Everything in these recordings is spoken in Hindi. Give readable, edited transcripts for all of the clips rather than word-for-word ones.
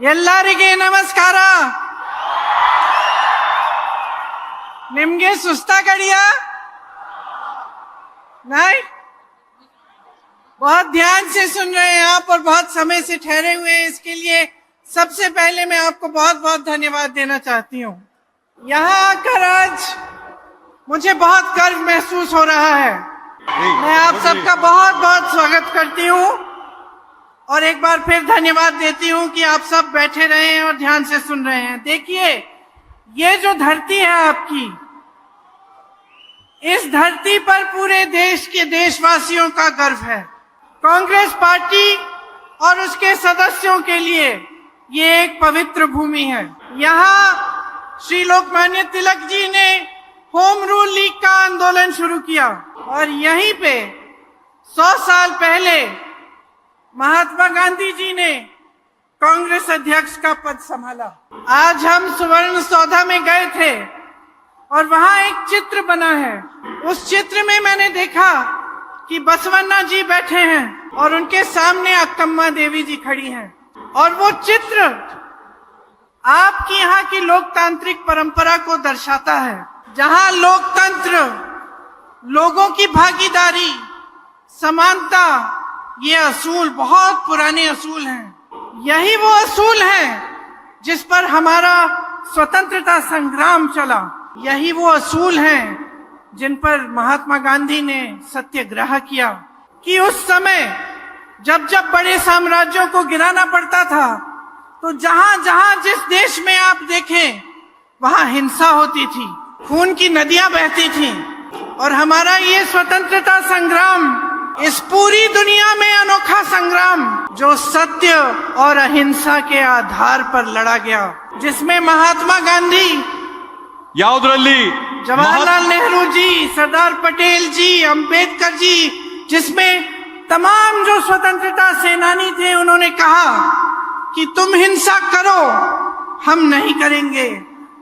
ಎಲ್ಲರಿಗೆ ನಮಸ್ಕಾರ. निम्गे सुस्ता कड़िया नहीं, बहुत ध्यान से सुन रहे हैं आप और बहुत समय से ठहरे हुए हैं. इसके लिए सबसे पहले मैं आपको बहुत बहुत धन्यवाद देना चाहती हूँ. यहाँ आकर आज मुझे बहुत गर्व महसूस हो रहा है. मैं आप सबका बहुत बहुत स्वागत करती हूँ और एक बार फिर धन्यवाद देती हूँ कि आप सब बैठे रहे हैं और ध्यान से सुन रहे हैं. देखिए, ये जो धरती है आपकी, इस धरती पर पूरे देश के देशवासियों का गर्व है. कांग्रेस पार्टी और उसके सदस्यों के लिए ये एक पवित्र भूमि है. यहाँ श्री लोकमान्य तिलक जी ने होम रूल लीग का आंदोलन शुरू किया और यहीं पे 100 साल पहले महात्मा गांधी जी ने कांग्रेस अध्यक्ष का पद संभाला. आज हम सुवर्ण सौधा में गए थे और वहां एक चित्र बना है. उस चित्र में मैंने देखा कि बसवन्ना जी बैठे हैं और उनके सामने अक्कम्मा देवी जी खड़ी हैं. और वो चित्र आपकी यहाँ की लोकतांत्रिक परंपरा को दर्शाता है, जहां लोकतंत्र, लोगों की भागीदारी, समानता, ये असूल बहुत पुराने असूल हैं. यही वो असूल हैं जिस पर हमारा स्वतंत्रता संग्राम चला. यही वो असूल हैं जिन पर महात्मा गांधी ने सत्याग्रह किया. कि उस समय जब जब बड़े साम्राज्यों को गिराना पड़ता था, तो जहां जहां जिस देश में आप देखें वहां हिंसा होती थी, खून की नदियां बहती थी. और हमारा ये स्वतंत्रता संग्राम इस पूरी दुनिया में अनोखा संग्राम जो सत्य और अहिंसा के आधार पर लड़ा गया, जिसमें महात्मा गांधी, जवाहरलाल नेहरू जी, सरदार पटेल जी, अंबेडकर जी, जिसमें तमाम जो स्वतंत्रता सेनानी थे, उन्होंने कहा कि तुम हिंसा करो, हम नहीं करेंगे.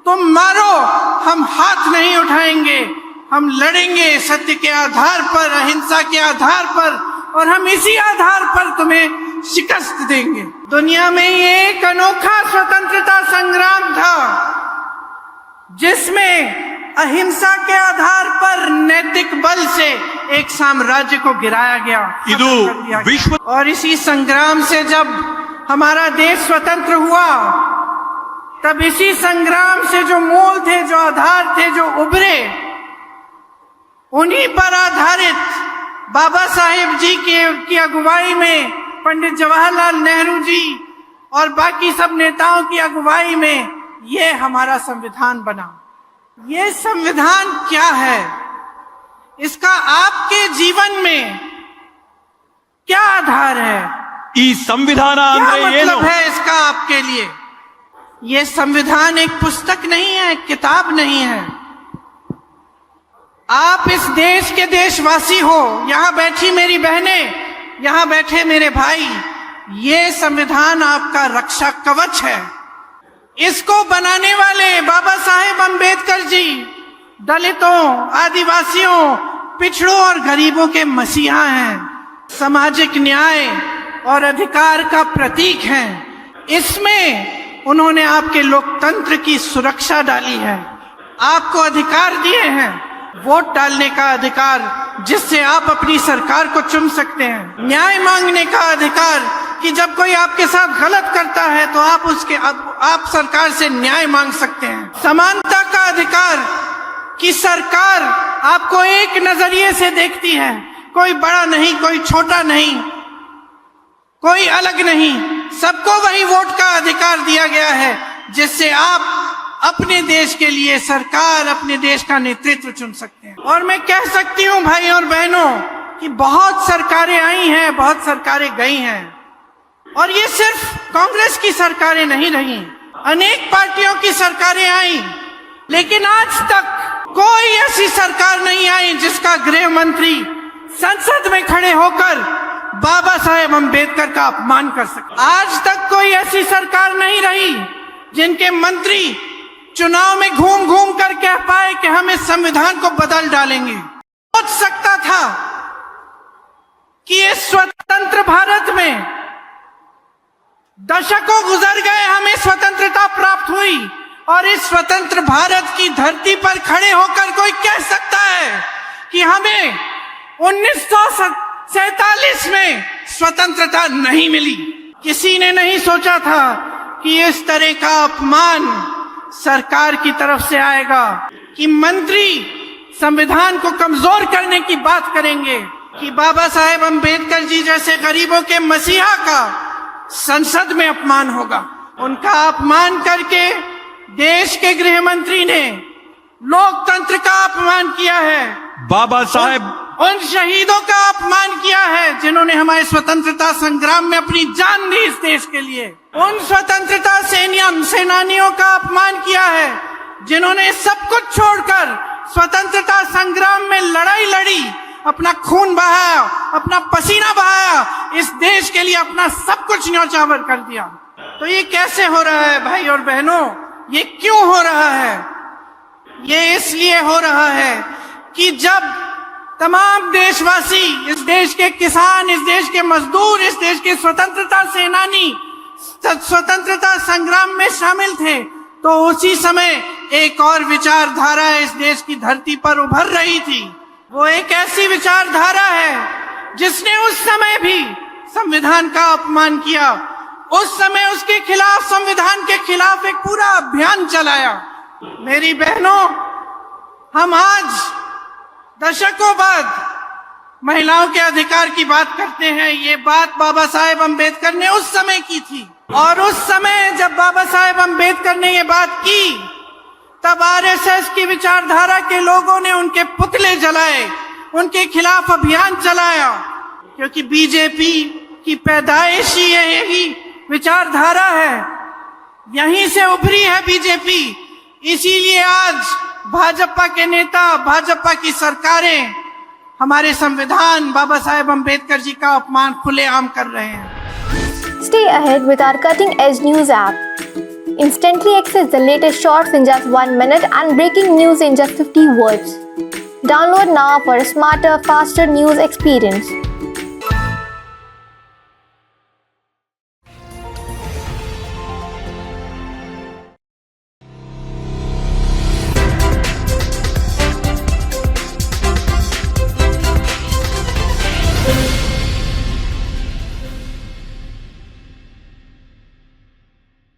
तुम मारो, हम हाथ नहीं उठाएंगे. हम लड़ेंगे सत्य के आधार पर, अहिंसा के आधार पर, और हम इसी आधार पर तुम्हें शिकस्त देंगे. दुनिया में ये एक अनोखा स्वतंत्रता संग्राम था जिसमें अहिंसा के आधार पर नैतिक बल से एक साम्राज्य को गिराया गया. विश्व और इसी संग्राम से जब हमारा देश स्वतंत्र हुआ, तब इसी संग्राम से जो मूल थे, जो आधार थे, जो उभरे, उन्हीं पर आधारित बाबा साहेब जी की अगुवाई में, पंडित जवाहरलाल नेहरू जी और बाकी सब नेताओं की अगुवाई में ये हमारा संविधान बना. ये संविधान क्या है, इसका आपके जीवन में क्या आधार है, संविधान क्या मतलब है इसका आपके लिए? ये संविधान एक पुस्तक नहीं है, एक किताब नहीं है. आप इस देश के देशवासी हो. यहाँ बैठी मेरी बहनें, यहाँ बैठे मेरे भाई, ये संविधान आपका रक्षा कवच है. इसको बनाने वाले बाबा साहेब अंबेडकर जी दलितों, आदिवासियों, पिछड़ों और गरीबों के मसीहा हैं. सामाजिक न्याय और अधिकार का प्रतीक हैं. इसमें उन्होंने आपके लोकतंत्र की सुरक्षा डाली है. आपको अधिकार दिए हैं, वोट डालने का अधिकार, जिससे आप अपनी सरकार को चुन सकते हैं. न्याय मांगने का अधिकार, कि जब कोई आपके साथ गलत करता है तो आप सरकार से न्याय मांग सकते हैं. समानता का अधिकार, कि सरकार आपको एक नजरिए से देखती है, कोई बड़ा नहीं, कोई छोटा नहीं, कोई अलग नहीं, सबको वही वोट का अधिकार दिया गया है, जिससे आप अपने देश के लिए सरकार, अपने देश का नेतृत्व चुन सकते हैं. और मैं कह सकती हूँ भाई और बहनों कि बहुत सरकारें आई हैं, बहुत सरकारें गई हैं, और ये सिर्फ कांग्रेस की सरकारें नहीं रही, अनेक पार्टियों की सरकारें आई, लेकिन आज तक कोई ऐसी सरकार नहीं आई जिसका गृह मंत्री संसद में खड़े होकर बाबा साहेब अंबेडकर का अपमान कर सके. आज तक कोई ऐसी सरकार नहीं रही जिनके मंत्री चुनाव में घूम घूम कर कह पाए कि हम इस संविधान को बदल डालेंगे. सोच सकता था कि इस स्वतंत्र भारत में दशकों गुजर गए हुई और इस स्वतंत्र भारत की धरती पर खड़े होकर कोई कह सकता है कि हमें 1947 में स्वतंत्रता नहीं मिली। किसी ने नहीं सोचा था कि इस तरह का अपमान सरकार की तरफ से आएगा, कि मंत्री संविधान को कमजोर करने की बात करेंगे, कि बाबा साहेब अंबेडकर जी जैसे गरीबों के मसीहा का संसद में अपमान होगा। उनका अपमान करके देश के गृह मंत्री ने लोकतंत्र का अपमान किया है, बाबा साहेब उन शहीदों का अपमान किया है जिन्होंने हमारे स्वतंत्रता संग्राम में अपनी जान दी इस देश के लिए, उन स्वतंत्रता सेनानियों का अपमान किया है जिन्होंने सब कुछ छोड़कर स्वतंत्रता संग्राम में लड़ाई लड़ी, अपना खून बहाया, अपना पसीना बहाया, इस देश के लिए अपना सब कुछ न्यौछावर कर दिया। तो ये कैसे हो रहा है भाई और बहनों, ये क्यों हो रहा है? ये इसलिए हो रहा है कि जब तमाम देशवासी, इस देश के किसान, इस देश के मजदूर, इस देश के स्वतंत्रता सेनानी स्वतंत्रता संग्राम में शामिल थे, तो उसी समय एक और विचारधारा इस देश की धरती पर उभर रही थी। वो एक ऐसी विचारधारा है जिसने उस समय भी संविधान का अपमान किया, उस समय उसके खिलाफ, संविधान के खिलाफ एक पूरा अभियान चलाया। मेरी बहनों, हम आज दशकों बाद महिलाओं के अधिकार की बात करते हैं। ये बात बाबा साहेब अंबेडकर ने उस समय की थी, और उस समय जब बाबा साहेब अंबेडकर ने ये बात की, तब आरएसएस की विचारधारा के लोगों ने उनके पुतले जलाए, उनके खिलाफ अभियान चलाया, क्योंकि बीजेपी की पैदाइश ही यही विचारधारा है, यहीं से उभरी है बीजेपी। इसीलिए आज भाजपा के नेता, भाजपा की सरकारें हमारे संविधान, बाबा साहेब अंबेडकर जी का अपमान खुलेआम कर रहे हैं। Stay ahead with our cutting-edge news app. Instantly access the latest shorts in just 1 minute and breaking news in just 50 words. Download now for a smarter, faster news experience.